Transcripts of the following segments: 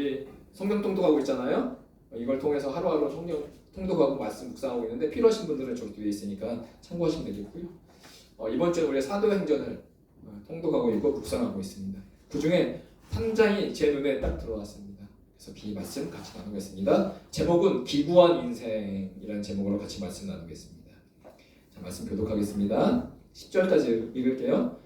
우리 성경 통독하고 있잖아요. 이걸 통해서 하루하루 성경 통독하고 말씀 묵상하고 있는데 필요하신 분들은 저기 뒤에 있으니까 참고하시면 되겠고요. 이번 주에 우리 사도행전을 통독하고 있고 묵상하고 있습니다. 그 중에 3장이 제 눈에 딱 들어왔습니다. 그래서 이 말씀 같이 나누겠습니다. 제목은 기구한 인생이라는 제목으로 같이 말씀 나누겠습니다. 자, 말씀 교독하겠습니다. 10절까지 읽을게요.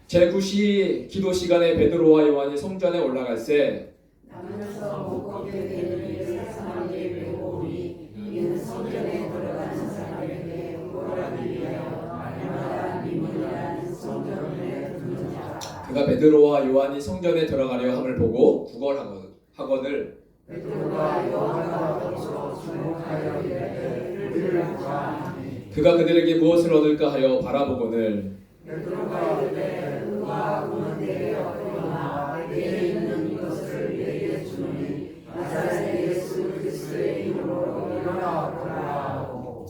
제9시 기도 시간에 베드로와 요한이 성전에 올라갈새 나면서 목겁게 되는 세상에 배우니 이는 성전에 들어가는 사람에게 구걸하기 위하여 날마다 미문이라는 성전에 듣는 자. 그가 베드로와 요한이 성전에 들어가려 함을 보고 구걸하거늘 베드로와 요한과 더불어 주목하여 이르되 우리를 구하니 그가 그들에게 무엇을 얻을까 하여 바라보거늘 베드로가 이르되 우와 우는 내게 얻거나 내게 있는 이것을 내게 주니 나사렛 예수 그리스도의 이름으로 일어나 보라 하고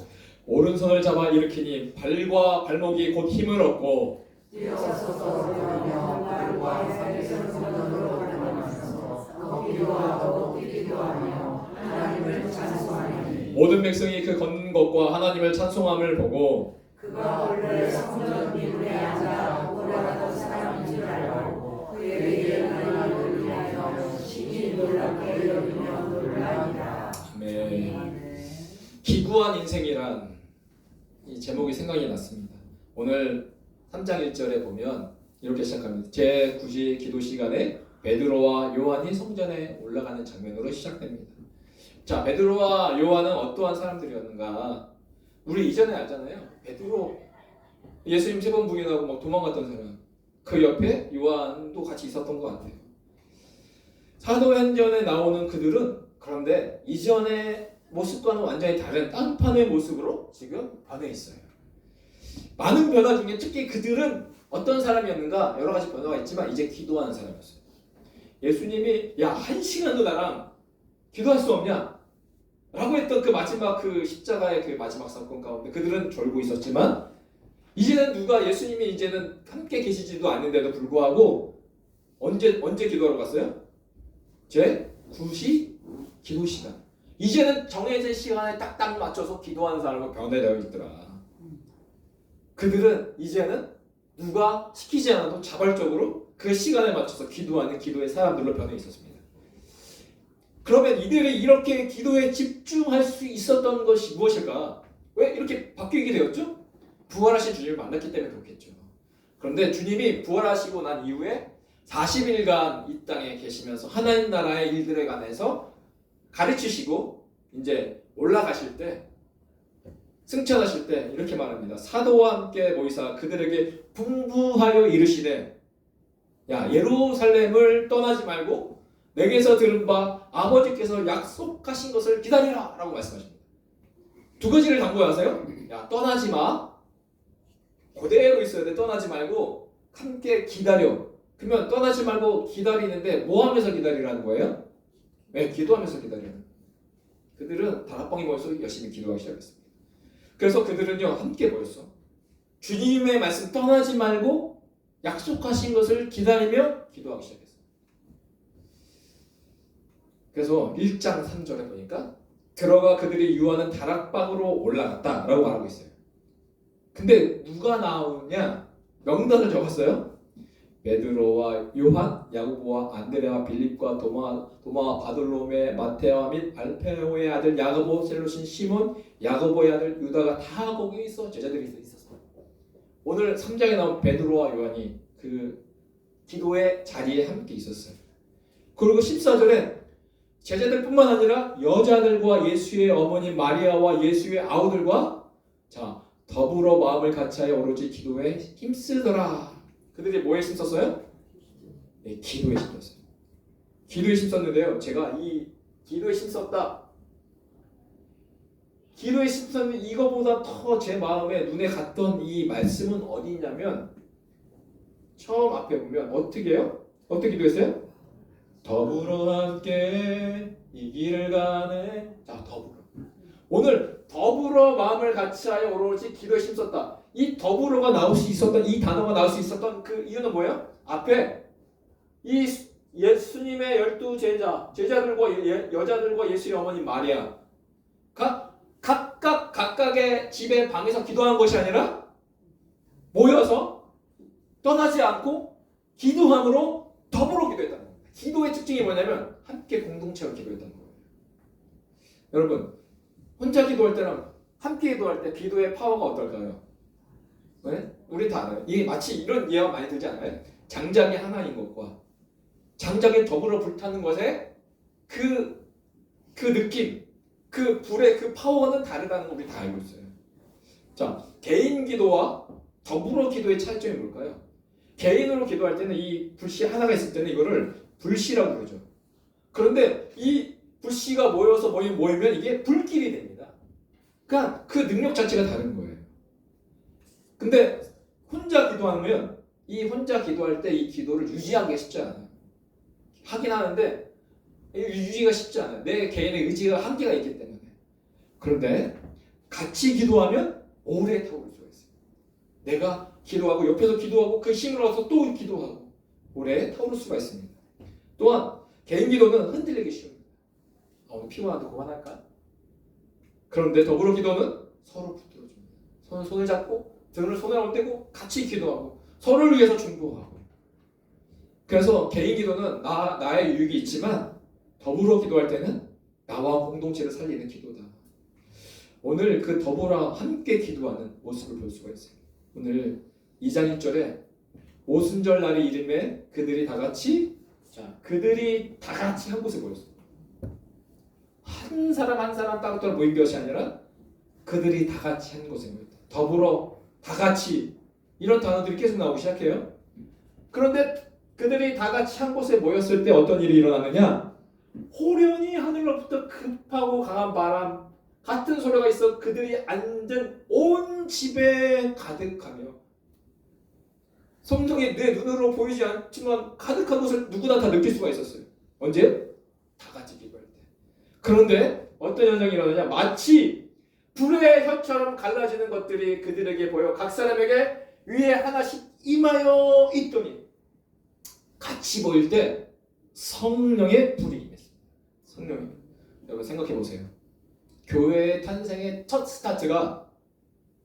오른손을 잡아 일으키니 발과 발목이 곧 힘을 얻고 뛰어서서 걸으며 발과 살에서 성전으로 들어가면서 걷기도 하고 뛰기도 하며 하나님을 찬송하니 모든 백성이 그 걷는 것과 하나님을 찬송함을 보고 그가 원래 성전 미문에 앉아 오라던 사람인 줄 알고 그에게 하나님을 위하여 심히 놀랍게 여기며 놀라니라. 아멘. 기구한 인생이란 이 제목이 생각이 났습니다. 오늘 3장 1절에 보면 이렇게 시작합니다. 제9시 기도 시간에 베드로와 요한이 성전에 올라가는 장면으로 시작됩니다. 자, 베드로와 요한은 어떠한 사람들이었는가? 우리 이전에 알잖아요. 베드로 예수님 3번 부인하고 막 도망갔던 사람. 그 옆에 요한도 같이 있었던 것 같아요. 사도행전에 나오는 그들은 그런데 이전의 모습과는 완전히 다른 딴판의 모습으로 지금 변해 있어요. 많은 변화 중에 특히 그들은 어떤 사람이었는가? 여러 가지 변화가 있지만 이제 기도하는 사람이었어요. 예수님이 야, 1시간도 나랑 기도할 수 없냐? 라고 했던 그 마지막 그 십자가의 그 마지막 사건 가운데 그들은 졸고 있었지만 이제는 누가 예수님이 이제는 함께 계시지도 않는데도 불구하고 언제 기도하러 갔어요? 제9시 기도 시간. 이제는 정해진 시간에 딱딱 맞춰서 기도하는 사람으로 변해되어 있더라. 그들은 이제는 누가 시키지 않아도 자발적으로 그 시간에 맞춰서 기도하는 기도의 사람들로 변해 있었습니다. 그러면 이들이 이렇게 기도에 집중할 수 있었던 것이 무엇일까? 왜 이렇게 바뀌게 되었죠? 부활하신 주님을 만났기 때문에 그렇겠죠. 그런데 주님이 부활하시고 난 이후에 40일간 이 땅에 계시면서 하나님 나라의 일들에 관해서 가르치시고 이제 올라가실 때 승천하실 때 이렇게 말합니다. 사도와 함께 모이사 그들에게 분부하여 이르시되 야, 예루살렘을 떠나지 말고 내게서 들은 바 아버지께서 약속하신 것을 기다리라 라고 말씀하십니다. 두 가지를 당부하세요. 야, 떠나지 마. 그대로 있어야 돼. 떠나지 말고 함께 기다려. 그러면 떠나지 말고 기다리는데 뭐 하면서 기다리라는 거예요? 네, 기도하면서 기다리는. 그들은 다락방에 모여서 열심히 기도하기 시작했습니다. 그래서 그들은요 함께 모였어. 주님의 말씀 떠나지 말고 약속하신 것을 기다리며 기도하기 시작했어요. 그래서 1장 3절에 보니까 들어가 그들이 유하는 다락방으로 올라갔다라고 말하고 있어요. 근데 누가 나오냐? 명단을 적었어요. 베드로와 요한, 야고보와 안드레와 빌립과 도마와 바돌로메, 마테와 및 알페오의 아들 야고보, 셀로신 시몬, 야고보의 아들 유다가 다 거기 있어 제자들이 있었어요. 오늘 3장에 나온 베드로와 요한이 그 기도의 자리에 함께 있었어요. 그리고 14절에 제자들뿐만 아니라 여자들과 예수의 어머니 마리아와 예수의 아우들과 자 더불어 마음을 같이하여 오로지 기도에 힘쓰더라. 그들이 뭐에 힘썼어요? 네, 기도에 힘썼어요. 기도에 힘썼는데요. 제가 이 기도에 힘썼다. 기도에 힘썼는데 이거보다 더 제 마음에 눈에 갔던 이 말씀은 어디 있냐면 처음 앞에 보면 어떻게 해요? 어떻게 기도했어요? 더불어 함께 이 길을 가네. 자, 더불어. 오늘 더불어 마음을 같이하여 오로지 기도에 힘썼다. 이 더불어가 나올 수 있었던 이 단어가 나올 수 있었던 그 이유는 뭐예요? 앞에 이 예수님의 12 제자들과 여자들과 예수의 어머니 마리아가 각각의 집에 방에서 기도한 것이 아니라 모여서 떠나지 않고 기도함으로 더불어 기도했다는 겁니다. 기도의 특징이 뭐냐면 함께 공동체로 기도했다는 거예요. 여러분, 혼자 기도할 때랑 함께 기도할 때 기도의 파워가 어떨까요? 네? 우리 다 알아요. 이게 마치 이런 예가 많이 들지 않아요? 장작이 하나인 것과 장작에 더불어 불타는 것에 그 느낌, 그 불의 그 파워는 다르다는 걸 우리 다 알고 있어요. 자, 개인 기도와 더불어 기도의 차이점이 뭘까요? 개인으로 기도할 때는 이 불씨 하나가 있을 때는 이거를 불씨라고 부르죠. 그런데 이 불씨가 모여서 모이면 이게 불길이 됩니다. 그러니까 그 능력 자체가 다른 거예요. 근데 혼자 기도하면 이 혼자 기도할 때 이 기도를 유지하기가 쉽지 않아요. 하긴 하는데 유지가 쉽지 않아요. 내 개인의 의지가 한계가 있기 때문에. 그런데 같이 기도하면 오래 타오를 수가 있어요. 내가 기도하고 옆에서 기도하고 그 힘을 얻어서 또 기도하고 오래 타오를 수가 있습니다. 또한 개인 기도는 흔들리기 쉬웁니다. 오늘 피곤한데 그만할까? 그런데 더불어 기도는 서로 붙들어줍니다. 서로 손을 잡고 등을 손을 떼고 같이 기도하고 서로를 위해서 중보하고. 그래서 개인 기도는 나의 유익이 있지만 더불어 기도할 때는 나와 공동체를 살리는 기도다. 오늘 그 더불어 함께 기도하는 모습을 볼 수가 있어요. 오늘 2장 1절에 오순절 날이 이름에 그들이 다 같이 한 곳에 모였어요. 한 사람 한 사람 따로따로 모인 것이 아니라 그들이 다 같이 한 곳에 모였다. 더불어 다 같이 이런 단어들이 계속 나오기 시작해요. 그런데 그들이 다 같이 한 곳에 모였을 때 어떤 일이 일어나느냐? 호련히 하늘로부터 급하고 강한 바람 같은 소리가 있어 그들이 앉은 온 집에 가득하며. 성경이 내 눈으로 보이지 않지만 가득한 것을 누구나 다 느낄 수가 있었어요. 언제? 다 같이 기도할 때. 그런데 어떤 현상이 일어나냐? 마치 불의 혀처럼 갈라지는 것들이 그들에게 보여 각 사람에게 위에 하나씩 임하여 있더니 같이 모일 때 성령의 불이 임했습니다. 성령이. 여러분 생각해 보세요. 교회의 탄생의 첫 스타트가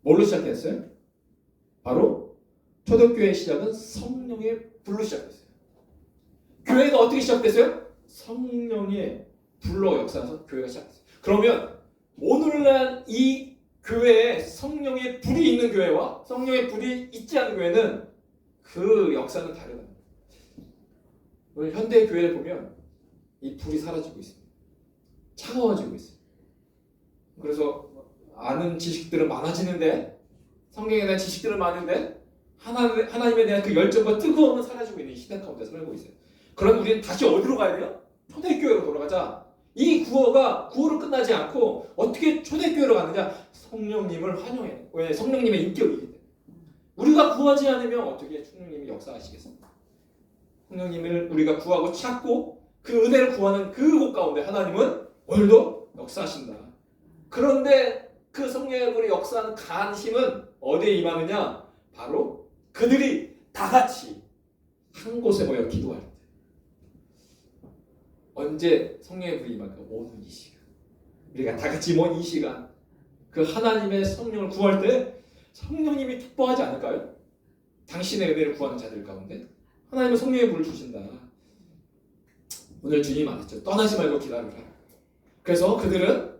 뭘로 시작됐어요? 바로 초대교회의 시작은 성령의 불로 시작됐어요. 교회가 어떻게 시작됐어요? 성령의 불로 역사해서 교회가 시작됐어요. 그러면 오늘날 이 교회에 성령의 불이 있는 교회와 성령의 불이 있지 않은 교회는 그 역사는 다르다. 오늘 현대 교회를 보면 이 불이 사라지고 있습니다. 차가워지고 있어요. 그래서 아는 지식들은 많아지는데 성경에 대한 지식들은 많은데 하나님에 대한 그 열정과 뜨거움은 사라지고 있는 시대 가운데 살고 있어요. 그럼 우리는 다시 어디로 가야 돼요? 초대교회로 돌아가자. 이 구호로 끝나지 않고 어떻게 초대교회로 가느냐? 성령님을 환영해. 왜? 성령님의 인격이기 때문에. 우리가 구하지 않으면 어떻게 성령님이 역사하시겠습니까? 성령님을 우리가 구하고 찾고 그 은혜를 구하는 그곳 가운데 하나님은 오늘도 역사하신다. 그런데 그 성령의 불이 역사하는 강한 힘은 어디에 임하느냐? 바로 그들이 다 같이 한 곳에 모여 기도할 때. 언제 성령의 불이 임할까? 오늘 이 시간. 우리가 다 같이 모인 이 시간. 그 하나님의 성령을 구할 때 성령님이 기뻐하지 않을까요? 당신의 은혜를 구하는 자들 가운데 하나님은 성령의 불을 주신다. 오늘 주님 말했죠. 떠나지 말고 기다려라. 그래서 그들은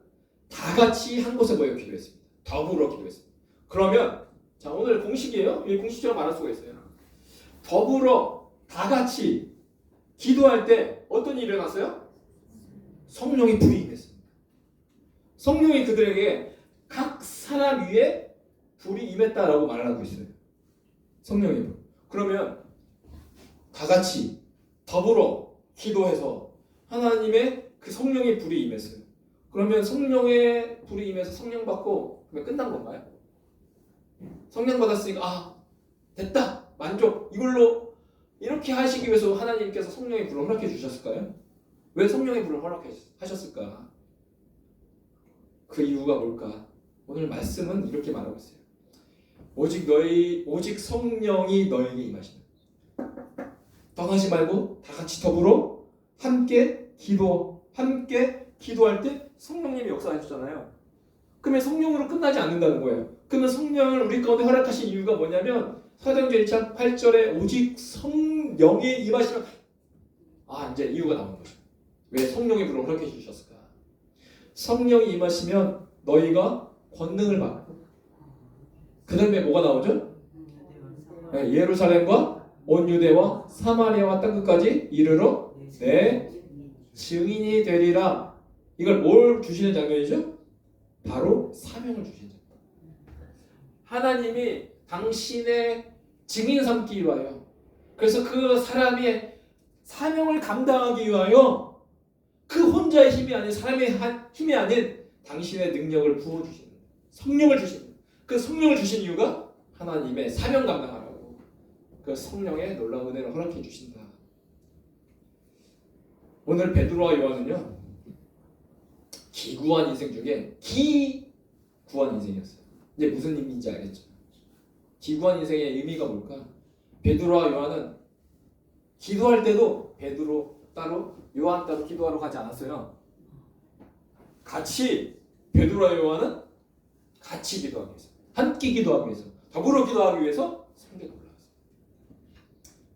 다 같이 한 곳에 모여 기도했습니다. 더불어 기도했습니다. 그러면 자 오늘 공식이에요. 이 공식처럼 말할 수가 있어요. 더불어 다 같이 기도할 때 어떤 일이 일어났어요? 성령의 불이 임했습니다. 성령이 그들에게 각 사람 위에 불이 임했다라고 말을 하고 있어요. 성령의 불. 그러면 다 같이 더불어 기도해서 하나님의 그 성령의 불이 임했어요. 그러면 성령의 불이 임해서 성령 받고 그러면 끝난 건가요? 성령 받았으니까 됐다 만족 이걸로 이렇게 하시기 위해서 하나님께서 성령의 불을 허락해 주셨을까요? 왜 성령의 불을 허락하셨을까? 그 이유가 뭘까? 오늘 말씀은 이렇게 말하고 있어요. 오직 성령이 너에게 임하신다. 떠나지 말고 다 같이 더불어 함께 기도할 때 성령님이 역사해 주잖아요. 그러면 성령으로 끝나지 않는다는 거예요. 그러면 성령을 우리 가운데 허락하신 이유가 뭐냐면 사도행전 1장 8절에 오직 성령이 임하시면 이제 이유가 나오는 거죠. 왜 성령의 불을 허락해 주셨을까? 성령이 임하시면 너희가 권능을 받고 그 다음에 뭐가 나오죠? 예루살렘과 온 유대와 사마리아와 땅끝까지 이르러 내 증인이 되리라. 이걸 뭘 주시는 장면이죠? 바로 사명을 주시는 장면. 하나님이 당신의 증인 삼기 위하여, 그래서 그 사람의 사명을 감당하기 위하여 그 혼자의 힘이 아닌 사람의 힘이 아닌 당신의 능력을 부어주시는, 성령을 주시는, 그 성령을 주신 이유가 하나님의 사명 감당하라고 그 성령의 놀라운 은혜를 허락해 주신다. 오늘 베드로와 요한은요, 기구한 인생 중에 기구한 인생이었어요. 이제 무슨 의미인지 알겠죠? 기구한 인생의 의미가 뭘까? 베드로와 요한은 기도할 때도 베드로 따로 요한 따로 기도하러 가지 않았어요. 같이 베드로와 요한은 같이 기도하기 위해서, 함께 기도하기 위해서, 더불어 기도하기 위해서 성경에 올라왔어요.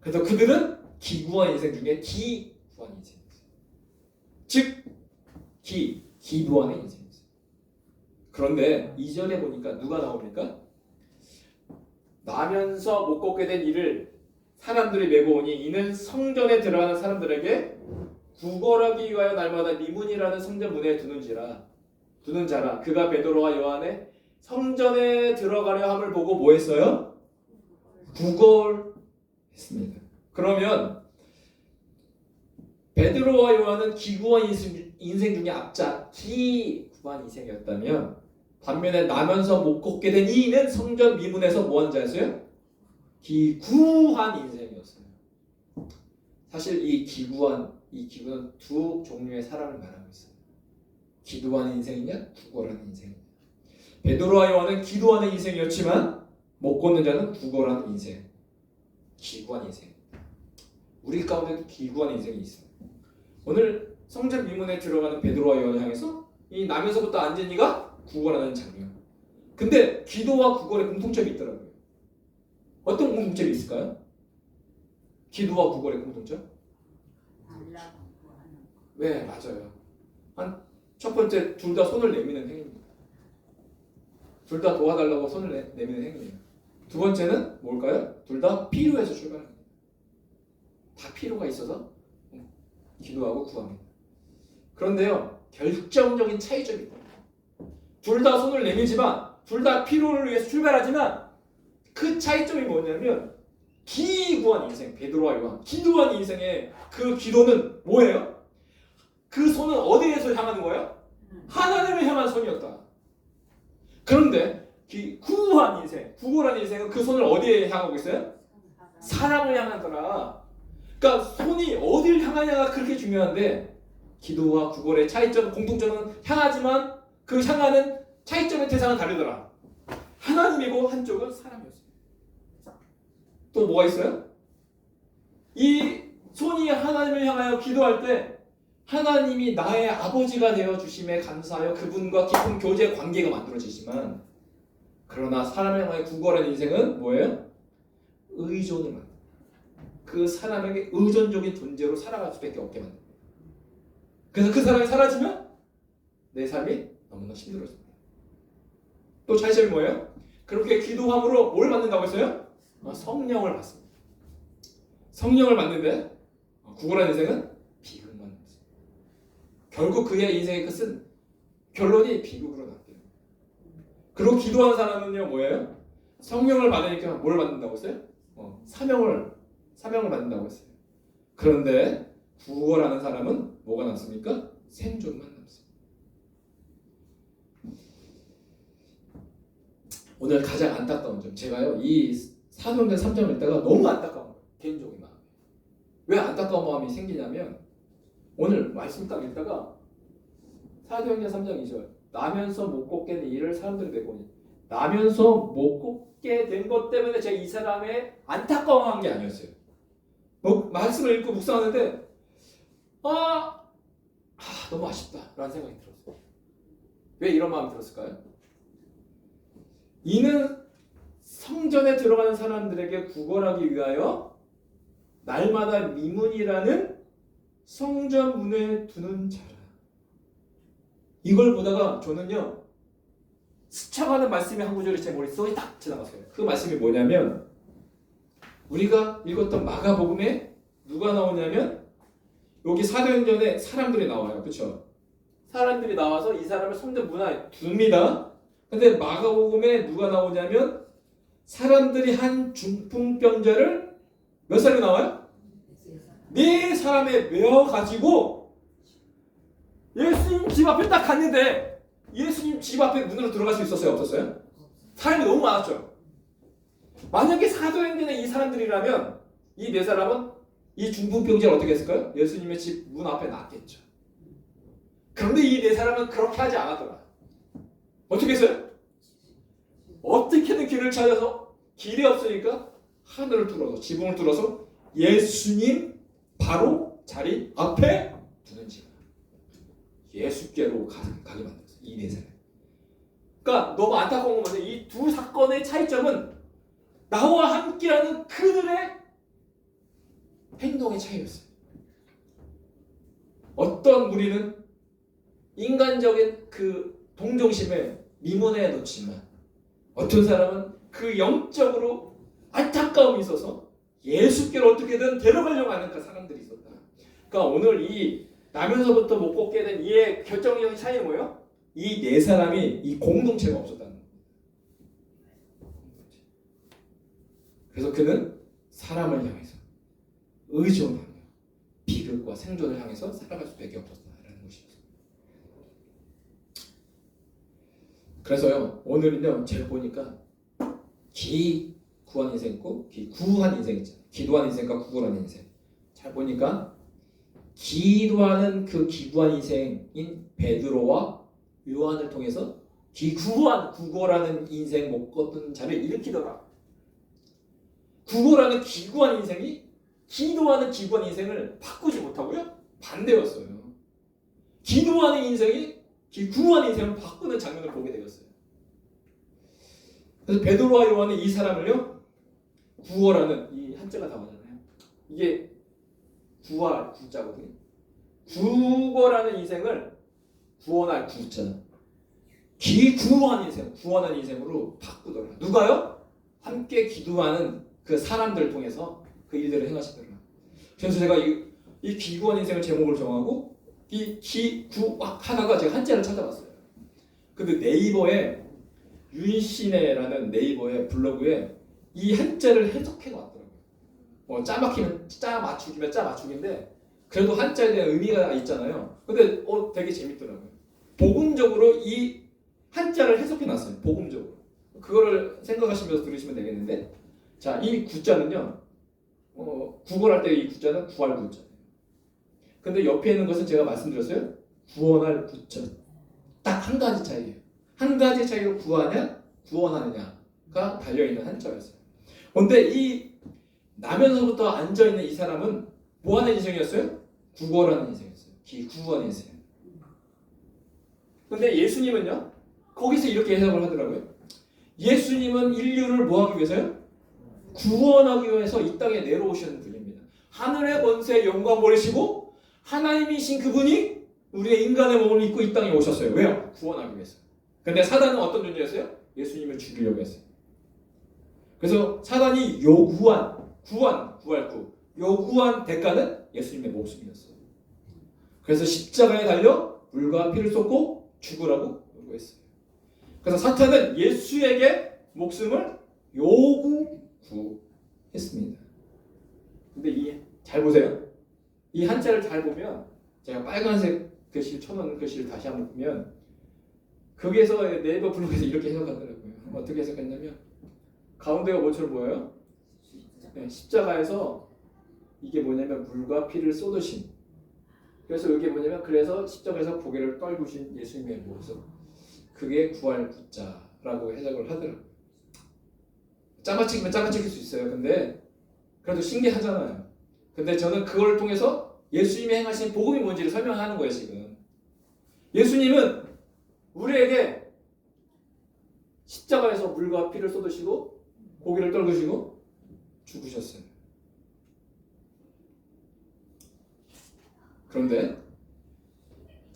그래서 그들은 기구한 인생 중에 기구한 인생이었어요. 즉 기도하는 인생이었어요. 그런데 2절에 보니까 누가 나옵니까? 나면서 못 걷게 된 이를 사람들이 메고 오니 이는 성전에 들어가는 사람들에게 구걸하기 위하여 날마다 미문이라는 성전 문에 두는 자라. 그가 베드로와 요한의 성전에 들어가려 함을 보고 뭐 했어요? 구걸했습니다. 그러면 베드로와 요한은 기구한 인생 중에 앞자 기구한 인생이었다면, 반면에 나면서 못 걷게 된 이는 성전 미문에서 뭐하는 자였어요? 기구한 인생이었어요. 사실 이 기구는 두 종류의 사람을 말하고 있어요. 기도하는 인생이냐, 구걸하는 인생이냐. 베드로와 요한은 기도하는 인생이었지만 못 걷는 자는 구걸하는 인생, 기구한 인생. 우리 가운데도 기구한 인생이 있어요. 오늘 성전 미문에 들어가는 베드로와 요한을 향해서 이 나면서부터 앉은 이가 구걸하는 장면. 근데 기도와 구걸에 공통점이 있더라고요. 어떤 공통점이 있을까요? 기도와 구걸의 공통점? 네, 맞아요. 첫 번째, 둘 다 손을 내미는 행위입니다. 둘 다 도와달라고 손을 내미는 행위예요. 두 번째는 뭘까요? 둘 다 필요해서 출발합니다. 다 필요가 있어서 기도하고 구합니다. 그런데요, 결정적인 차이점이 있어요. 둘 다 손을 내밀지만, 둘 다 필요를 위해서 출발하지만, 그 차이점이 뭐냐면 기구한 인생, 베드로와 요한, 기도한 인생의 그 기도는 뭐예요? 그 손은 어디에서 향하는 거예요? 하나님을 향한 손이었다. 그런데 구한 인생, 구걸한 인생은 그 손을 어디에 향하고 있어요? 사람을 향하더라. 그러니까 손이 어디를 향하냐가 그렇게 중요한데, 기도와 구걸의 차이점, 공통점은 향하지만 그 향하는 차이점의 대상은 다르더라. 하나님이고 한쪽은 사람이었어요. 또 뭐가 있어요? 이 손이 하나님을 향하여 기도할 때 하나님이 나의 아버지가 되어 주심에 감사하여 그분과 깊은 교제 관계가 만들어지지만, 그러나 사람을 향하여 구걸하는 인생은 뭐예요? 의존을 만듭니다. 그 사람에게 의존적인 존재로 살아갈 수밖에 없게 만듭니다. 그래서 그 사람이 사라지면 내 삶이 너무나 힘들어집니다. 또 차이점이 뭐예요? 그렇게 기도함으로 뭘 받는다고 했어요? 성령을 받습니다. 성령을 받는데 구걸한 인생은 비극만 받습니다. 결국 그의 인생의 끝은 결론이 비극으로 나게요. 그리고 기도하는 사람은요 뭐예요? 성령을 받으니까 뭘 받는다고 했어요? 사명을 받는다고 했어요. 그런데 구걸하는 사람은 뭐가 남습니까? 생존만 남습니다. 오늘 가장 안타까운 점, 제가요 이 사도행전 3장을 읽다가 너무 안타까운 거예요. 개인적인 마음이. 왜 안타까운 마음이 생기냐면, 오늘 말씀 딱 읽다가 사도행전 3장 2절, 나면서 못 걷게 된 일을 사람들이 메고니, 나면서 못 걷게 된 것 때문에 제가 이 사람의 안타까워한 게 아니었어요. 말씀을 읽고 묵상하는데 너무 아쉽다라는 생각이 들었어요. 왜 이런 마음이 들었을까요? 이는 성전에 들어가는 사람들에게 구걸하기 위하여 날마다 미문이라는 성전 문에 두는 자라. 이걸 보다가 저는요 스쳐가는 말씀이 한 구절이 제 머릿속에 딱 지나갔어요. 그 말씀이 뭐냐면 우리가 읽었던 마가복음에 누가 나오냐면 여기 사도행전에 사람들이 나와요. 그렇죠? 사람들이 나와서 이 사람을 성전 문화에 둡니다. 근데 마가복음에 누가 나오냐면 사람들이 한 중풍병자를 몇 살이 나와요? 네 사람에 메어가지고 예수님 집 앞에 딱 갔는데 예수님 집 앞에 문으로 들어갈 수 있었어요? 없었어요? 사람이 너무 많았죠. 만약에 사도행전에 이 사람들이라면 이 네 사람은 이 중풍병자를 어떻게 했을까요? 예수님의 집 문 앞에 놨겠죠. 그런데 이 네 사람은 그렇게 하지 않았더라. 어떻게 했어요? 어떻게든 길을 찾아서 길이 없으니까 하늘을 뚫어서 지붕을 뚫어서 예수님 바로 자리 앞에 두는지 예수께로 가게 만들었어요. 이 네 사람. 그러니까 너무 안타까운 건 이 두 사건의 차이점은 나와 함께하는 그들의 행동의 차이였어요. 어떤 무리는 인간적인 그 동정심에 미문에 놓지만 어떤 사람은 그 영적으로 안타까움이 있어서 예수께로 어떻게든 데려가려고 하는 그 사람들이 있었다. 그러니까 오늘 이 나면서부터 못 걷게 된 이의 결정적인 차이는 뭐예요? 이 네 사람이 이 공동체가 없었다는 거예요. 그래서 그는 사람을 향해서 의존하며 비극과 생존을 향해서 살아갈 수밖에 없었다라는 것이었어요. 그래서요 오늘은요 제가 보니까 기구한 인생 있고 기구한 인생 있잖아요. 기도한 인생과 구구한 인생. 잘 보니까 기도하는 그 기구한 인생인 베드로와 요한을 통해서 구거라는 인생 못 걷는 자를 일으키더라. 구거라는 기구한 인생이 기도하는 기구한 인생을 바꾸지 못하고요 반대였어요. 기도하는 인생이 구한 인생을 바꾸는 장면을 보게 되었어요. 그래서 베드로와 요한은 이 사람을요 구어라는 이 한자가 나오잖아요. 이게 구할 구자거든요. 구거라는 인생을 구원할 구자, 기구한 인생, 구원한 인생으로 바꾸더라. 누가요? 함께 기도하는 그 사람들을 통해서 그 일들을 행하시더라. 그래서 제가 이 기구한 인생을 제목을 정하고 이 기구하다가 제가 한자를 찾아봤어요. 근데 네이버에 윤신혜라는 네이버의 블로그에 이 한자를 해석해 놨더라고요. 짜 막히면 짜 맞추기면 짜 맞추기인데 그래도 한자에 대한 의미가 있잖아요. 근데 되게 재밌더라고요. 복음적으로 이 한자를 해석해 놨어요. 복음적으로. 그거를 생각하시면서 들으시면 되겠는데 자, 이 구자는요. 구걸할 때 이 구자는 구할 구자예요. 근데 옆에 있는 것은 제가 말씀드렸어요. 구원할 구자. 딱 한 가지 차이예요. 한 가지 차이로 구하냐, 구원하느냐가 달려있는 한자였어요. 그런데 이 나면서부터 앉아있는 이 사람은 뭐하는 인생이었어요? 구걸하는 인생이었어요. 구원 인생. 근데 예수님은요? 거기서 이렇게 해석을 하더라고요. 예수님은 인류를 뭐하기 위해서요? 구원하기 위해서 이 땅에 내려오시는 분입니다. 하늘의 권세의 영광 버리시고 하나님이신 그분이 우리의 인간의 몸을 입고 이 땅에 오셨어요. 왜요? 구원하기 위해서. 근데 사단은 어떤 존재였어요? 예수님을 죽이려고 했어요. 그래서 사단이 요구한 대가는 예수님의 목숨이었어요. 그래서 십자가에 달려 물과 피를 쏟고 죽으라고 요구했어요. 그래서 사탄은 예수에게 목숨을 요구했습니다. 근데 잘 보세요. 이 한자를 잘 보면 제가 빨간색 글씨를 쳐놓은 글씨를 다시 한번 보면 거기에서 네이버 블로그에서 이렇게 해석하더라고요. 어떻게 해석했냐면 가운데가 뭐처럼 보여요? 네, 십자가에서 이게 뭐냐면 물과 피를 쏟으신. 그래서 이게 뭐냐면 그래서 십자가에서 고개를 떨구신 예수님의 모습. 그게 구할 구자라고 해석을 하더라고요. 짜맞추기면 짜맞추길 수 있어요. 근데 그래도 신기하잖아요. 근데 저는 그걸 통해서 예수님이 행하신 복음이 뭔지를 설명하는 거예요, 지금. 예수님은 우리에게 십자가에서 물과 피를 쏟으시고 고기를 떨구시고 죽으셨어요. 그런데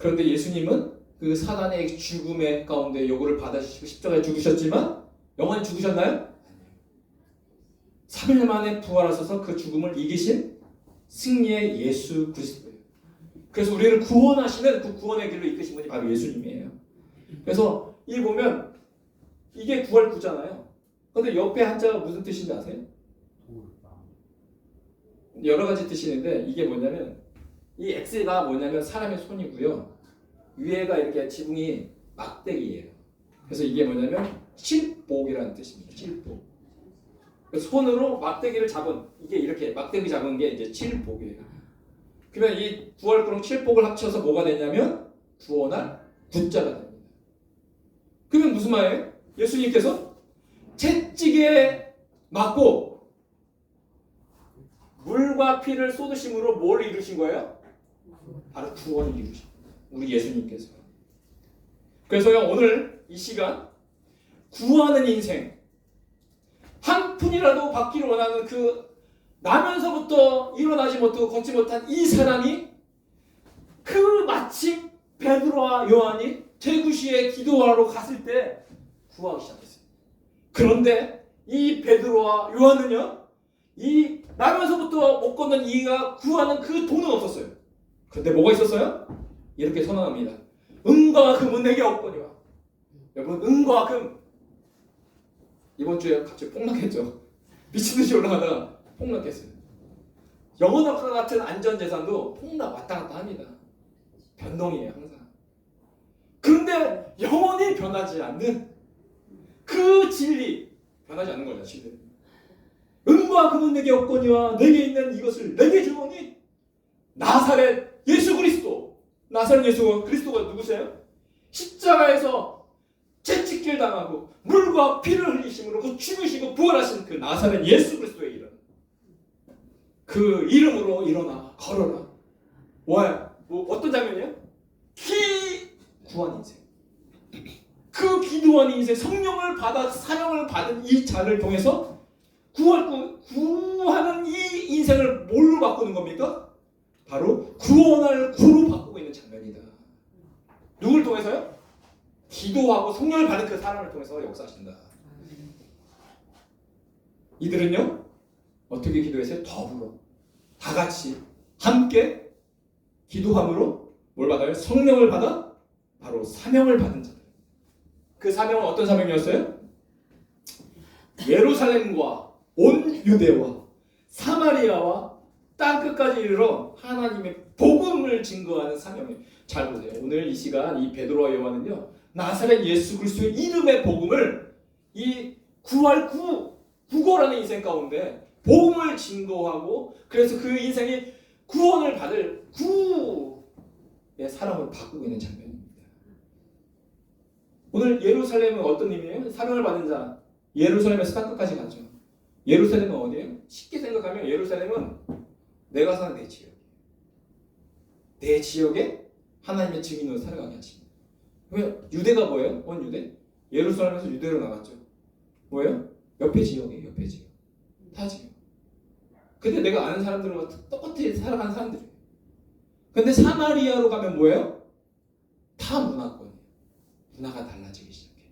예수님은 그 사단의 죽음의 가운데 요구를 받아주시고 십자가에 죽으셨지만 영원히 죽으셨나요? 3일 만에 부활하셔서 그 죽음을 이기신 승리의 예수 그리스도예요. 그래서 우리를 구원하시는 그 구원의 길로 이끄신 분이 바로 예수님이에요. 그래서 이 보면 이게 구할 구잖아요. 근데 옆에 한자가 무슨 뜻인지 아세요? 여러 가지 뜻이 있는데 이게 뭐냐면 이 X가 뭐냐면 사람의 손이고요. 위에가 이렇게 지붕이 막대기예요. 그래서 이게 뭐냐면 칠복이라는 뜻입니다. 칠복. 손으로 막대기를 잡은 이게 이렇게 막대기 잡은 게 이제 칠복이에요. 그러면 이 부활구랑 칠복을 합쳐서 뭐가 되냐면 구원할 구자가 됩니다. 그러면 무슨 말이에요? 예수님께서 채찍에 맞고 물과 피를 쏟으심으로 뭘 이루신 거예요? 바로 구원을 이루신 거예요. 우리 예수님께서. 그래서요 오늘 이 시간 구하는 인생 한 푼이라도 받기를 원하는 그 나면서부터 일어나지 못하고 걷지 못한 이 사람이 그 마침 베드로와 요한이 제구시에 기도하러 갔을 때 구하기 시작했어요. 그런데 이 베드로와 요한은요 이 나면서부터 못 걷는 이가 구하는 그 돈은 없었어요. 그런데 뭐가 있었어요? 이렇게 선언합니다. 은과 금은 내게 없거니와. 여러분 은과 금 이번 주에 갑자기 폭락했죠. 미친듯이 올라가다가 폭락했어요. 영원과 같은 안전재산도 폭락 왔다 갔다 합니다. 변동이에요 항상. 그런데 영원히 변하지 않는 그 진리 변하지 않는 거죠. 진리. 은과 금은 내게 없거니와 내게 있는 이것을 내게 주오니 나사렛 예수 그리스도. 나사렛 예수 그리스도가 누구세요? 십자가에서 채찍질 당하고 물과 피를 흘리심으로 그 죽으시고 부활하신 그 나사렛 예수 그리스도의 이름. 그 이름으로 일어나 걸어라. 뭐야? 어떤 장면이에요? 구한 인생. 그 기도한 인생 성령을 받아 사명을 받은 이 잔을 통해서 구하는 이 인생을 뭘로 바꾸는 겁니까? 바로 구원할 구로 바꾸고 있는 장면이다. 누굴 통해서요? 기도하고 성령을 받은 그 사람을 통해서 역사하신다. 이들은요 어떻게 기도했어요? 더불어 다 같이 함께 기도함으로 뭘 받아요? 성령을 받아 바로 사명을 받은 자들. 그 사명은 어떤 사명이었어요? 예루살렘과 온 유대와 사마리아와 땅끝까지 이르러 하나님의 복음을 증거하는 사명이에요. 잘 보세요. 오늘 이 시간 이 베드로와 요한은요 나사렛 예수 그리스도의 이름의 복음을 이 구할 구걸하는 인생 가운데 복음을 증거하고 그래서 그 인생이 구원을 받을 구의 사람을 바꾸고 있는 장면입니다. 오늘 예루살렘은 어떤 의미예요? 사명을 받은 자 예루살렘에서 땅끝까지 가죠. 예루살렘은 어디예요? 쉽게 생각하면 예루살렘은 내가 사는 내 지역. 내 지역에 하나님의 증인으로 살아가게 하십니다. 그러면 유대가 뭐예요? 온 유대? 예루살렘에서 유대로 나갔죠. 뭐예요? 옆에 지역이에요. 옆에 지역. 타 지역. 근데 내가 아는 사람들과 똑같이 살아가는 사람들이에요. 근데 사마리아로 가면 뭐예요? 타 문화권이에요. 문화가 달라지기 시작해요.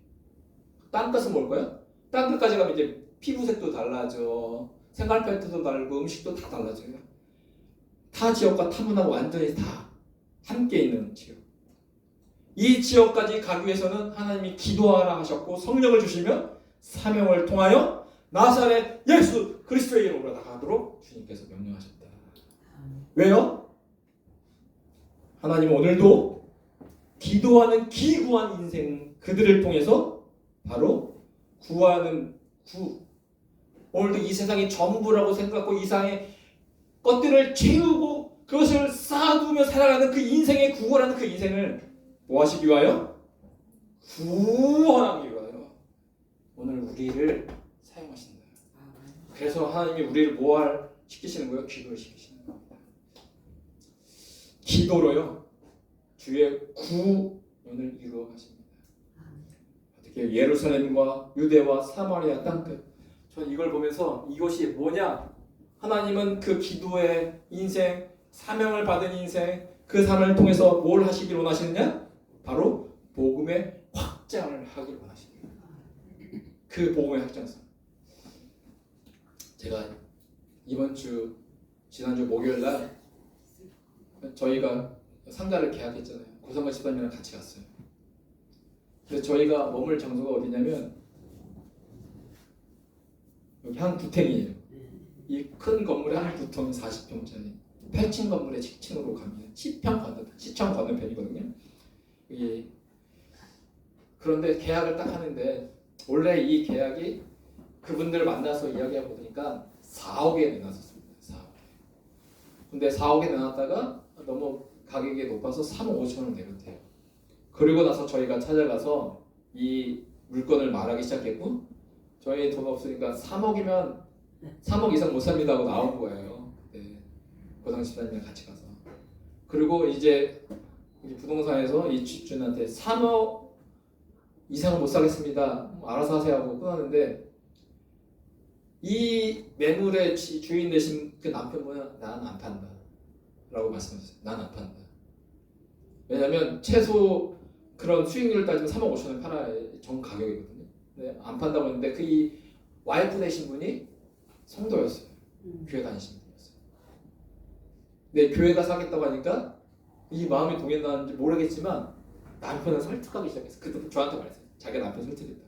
땅끝은 뭘까요? 땅끝까지 가면 이제 피부색도 달라져. 생활 패턴도 다르고 음식도 다 달라져요. 타 지역과 타 문화가 완전히 다 함께 있는 지역. 이 지역까지 가기 위해서는 하나님이 기도하라 하셨고 성령을 주시면 사명을 통하여 나사렛 예수 그리스도의 이름으로 나가도록 주님께서 명령하셨다. 왜요? 하나님은 오늘도 기도하는 기구한 인생 그들을 통해서 바로 구하는 오늘도 이 세상이 전부라고 생각하고 이 세상의 것들을 채우고 그것을 쌓아두며 살아가는 그 인생의 구원하는 그 인생을 뭐 하시기 위하여? 구원하기 위하여 오늘 우리를 사용하신다. 그래서 하나님이 우리를 시키시는 거예요? 기도를 시키시는 거예요. 기도로요 주의 구원을 이루어 가십니다. 어떻게 예루살렘과 유대와 사마리아 땅끝. 전 이걸 보면서 이것이 뭐냐? 하나님은 그 기도의 인생, 사명을 받은 인생, 그 삶을 통해서 뭘 하시길 원하시느냐? 바로 복음의 확장을 하길 원하십니다. 그 복음의 확장성. 제가 지난주 목요일 날 저희가 상가를 계약했잖아요. 고성관 집사님이랑 같이 갔어요. 근데 저희가 머물 장소가 어디냐면 여기 한 구탱이에요. 이 큰 건물에 한 구통이 40평짜리 8층 건물에 7층으로 갑니다. 10평 건너편이거든요. 그런데 계약을 딱 하는데 원래 이 계약이 그분들 만나서 이야기하고 보니까 4억에 내놨었습니다. 4억. 근데 4억에 내놨다가 너무 가격이 높아서 3억 5천을 내렸대요. 그리고 나서 저희가 찾아가서 이 물건을 말하기 시작했고 저희 돈 없으니까 3억 이상 못 삽니다 하고 나온 거예요. 네. 고상 집사님이랑 같이 가서. 그리고 이제 우리 부동산에서 이 집주인한테 3억 이상 못 사겠습니다. 알아서 하세요 하고 끊었는데 이 매물의 주인 되신 그 남편분은 난 안 판다 라고 말씀하셨어요. 난 안 판다. 왜냐면 최소 그런 수익률을 따지면 3억 5천을 팔아야 정 가격이거든요. 근데 안 판다고 했는데 그 이 와이프 되신 분이 성도였어요. 교회 다니시는 분이었어요. 근데 교회가 사겠다고 하니까 이 마음이 동했나는지 모르겠지만 남편을 설득하기 시작했어요. 그때 저한테 말했어요. 자기 남편 설득했다.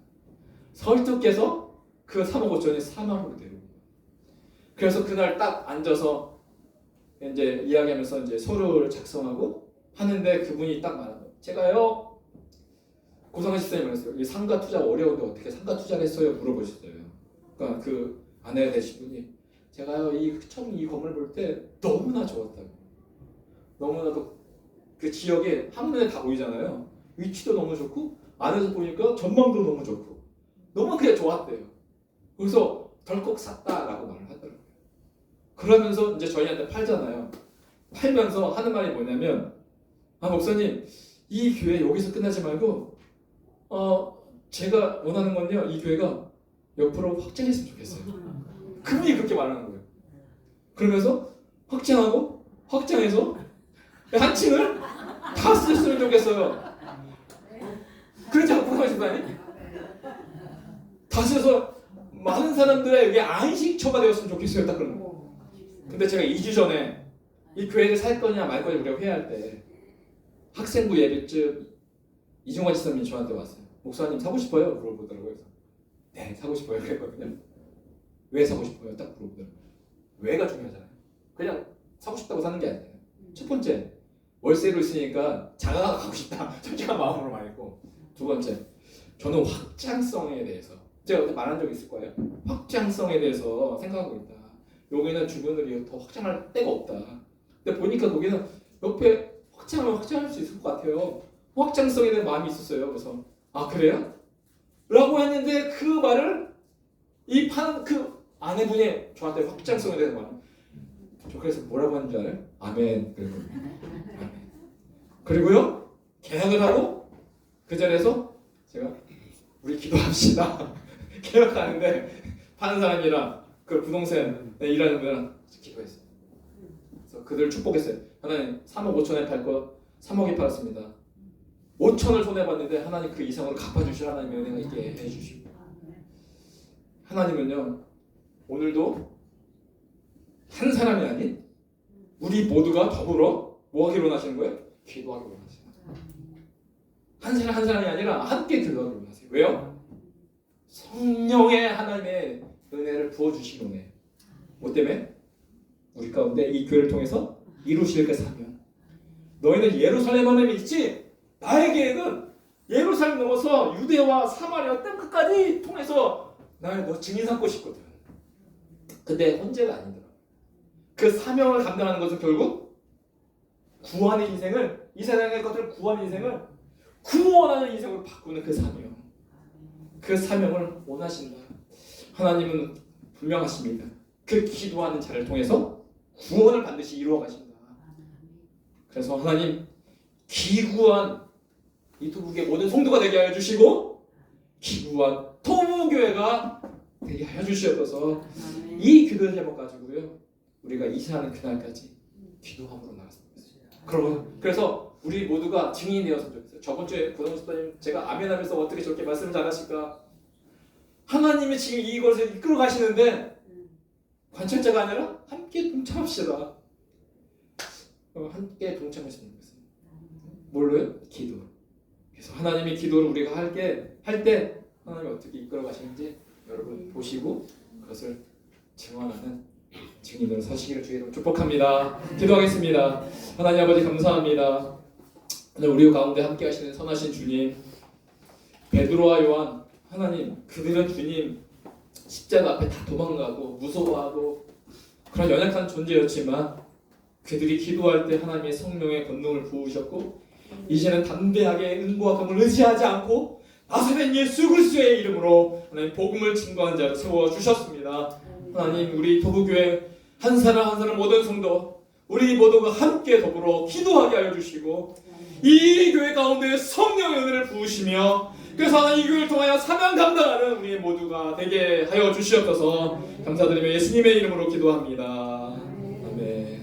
설득해서 그 3억 5천이 4만으로 내려온 거예요. 그래서 그날 딱 앉아서 이제 이야기하면서 이제 서류를 작성하고 하는데 그분이 딱 말한 거예요. 제가요 고상한 집사님 말했어요. 이 상가 투자 어려운데 어떻게 상가 투자를 했어요? 물어보셨어요. 그러니까 그 아내 되신 분이 제가요 처음 이 건물 볼 때 너무나 좋았다고. 너무나도 그 지역에 한눈에 다 보이잖아요. 위치도 너무 좋고 안에서 보니까 전망도 너무 좋고 너무 그게 좋았대요. 그래서 덜컥 샀다라고 말을 하더라고요. 그러면서 이제 저희한테 팔잖아요. 팔면서 하는 말이 뭐냐면 목사님 이 교회 여기서 끝나지 말고 제가 원하는 건요 이 교회가 옆으로 확장했으면 좋겠어요. 그분이 그렇게 말하는 거예요. 그러면서 확장해서 한 층을 다 쓰셨으면 좋겠어요. 그렇지 않고 집사님? 다 써서 많은 사람들의 여기 안식처가 되었으면 좋겠어요. 딱 그런 거. 근데 제가 2주 전에 이 교회를 살 거냐 말 거냐 우리가 회의할 때 학생부 예배쯤 이종환 지사님이 저한테 왔어요. 목사님 사고 싶어요? 물어보더라고요. 그래서 네 사고 싶어요 그랬거든요. 왜 사고 싶어요? 딱 물어보더라고요. 왜가 중요하잖아요. 그냥 사고 싶다고 사는 게 아니잖아요. 첫 번째 월세로 있으니까 장가가 가고 싶다 솔직한 마음으로 말했고, 두 번째 저는 확장성에 대해서 제가 그때 말한 적 있을 거예요. 확장성에 대해서 생각하고 있다. 여기는 주변을 더 확장할 데가 없다. 근데 보니까 거기는 옆에 확장할 수 있을 것 같아요. 확장성에 대한 마음이 있었어요. 그래서 그래요? 라고 했는데 그 말을 이 파는 그 아내분이 저한테 확장성에 대한 말을 저 그래서 뭐라고 하는 줄 알아요? 아멘. 아멘. 그리고요 계약을 하고 그 자리에서 제가 우리 기도합시다. 계약하는데 파는 사람이랑 그 부동산 일하는 분이랑 기도했어요. 그래서 그들을 축복했어요. 하나님 3억 5천에 팔 거 3억에 팔았습니다. 5천을 손해봤는데 하나님 그 이상으로 갚아주실 하나님의 은혜가 있게 해주시고, 하나님은요 오늘도 한 사람이 아닌 우리 모두가 더불어 뭐 하기로 원하시는 거예요? 기도하기로 원하시는 거예요. 한 사람 한 사람이 아니라 함께 기도하기로 원하세요. 왜요? 성령의 하나님의 은혜를 부어주시기 원해요. 뭐 때문에? 우리 가운데 이 교회를 통해서 이루실 그 사명. 너희는 예루살렘 안에 있지? 나의 계획은 예루살렘 넘어서 유대와 사마리아 땅끝까지 통해서 나를 너 증인 삼고 싶거든. 근데 혼자가 아니더라. 그 사명을 감당하는 것은 결국 구원의 인생을, 이 세상의 것들을 구원의 인생을 구원하는 인생으로 바꾸는 그 사명. 그 사명을 원하신다. 하나님은 분명하십니다. 그 기도하는 자를 통해서 구원을 반드시 이루어 가신다. 그래서 하나님 기구한 이 토북의 모든 성도가 되게 하여 주시고 기구한 토부교회가 되게 하여 주시옵소서. 이 기도 제목 가지고요 우리가 이사하는 그날까지 기도함으로 나갔습니다. 그래서 우리 모두가 증인이 되었으면 좋겠어요. 저번 주에 고동수 집사님 제가 아멘하면서 어떻게 저렇게 말씀을 잘하실까? 하나님이 지금 이것을 이끌어 가시는데 관찰자가 아니라 함께 동참합시다. 함께 동참하시는 것은 뭘로요? 기도. 그래서 하나님의 기도를 우리가 할 때 하나님이 어떻게 이끌어 가시는지 여러분 보시고 그것을 증언하는 증인으로 서시기를 주의 이름으로 축복합니다. 기도하겠습니다. 하나님 아버지 감사합니다. 오늘 우리 가운데 함께 하시는 선하신 주님, 베드로와 요한, 하나님 그들은 주님 십자가 앞에 다 도망가고 무서워하고 그런 연약한 존재였지만 그들이 기도할 때 하나님의 성령의 권능을 부으셨고 이제는 담대하게 은고와 금을 의지하지 않고 나사렛 예수 그리스도의 이름으로 하나님 복음을 증거한 자로 세워주셨습니다. 하나님 우리 도부교회 한 사람 한 사람 모든 성도 우리 모두가 함께 더불어 기도하게 하여 주시고 이 교회 가운데 성령의 은혜를 부으시며 그래서 하나님 이 교회를 통하여 사명 감당하는 우리 모두가 되게 하여 주시옵소서. 감사드리며 예수님의 이름으로 기도합니다. 아멘.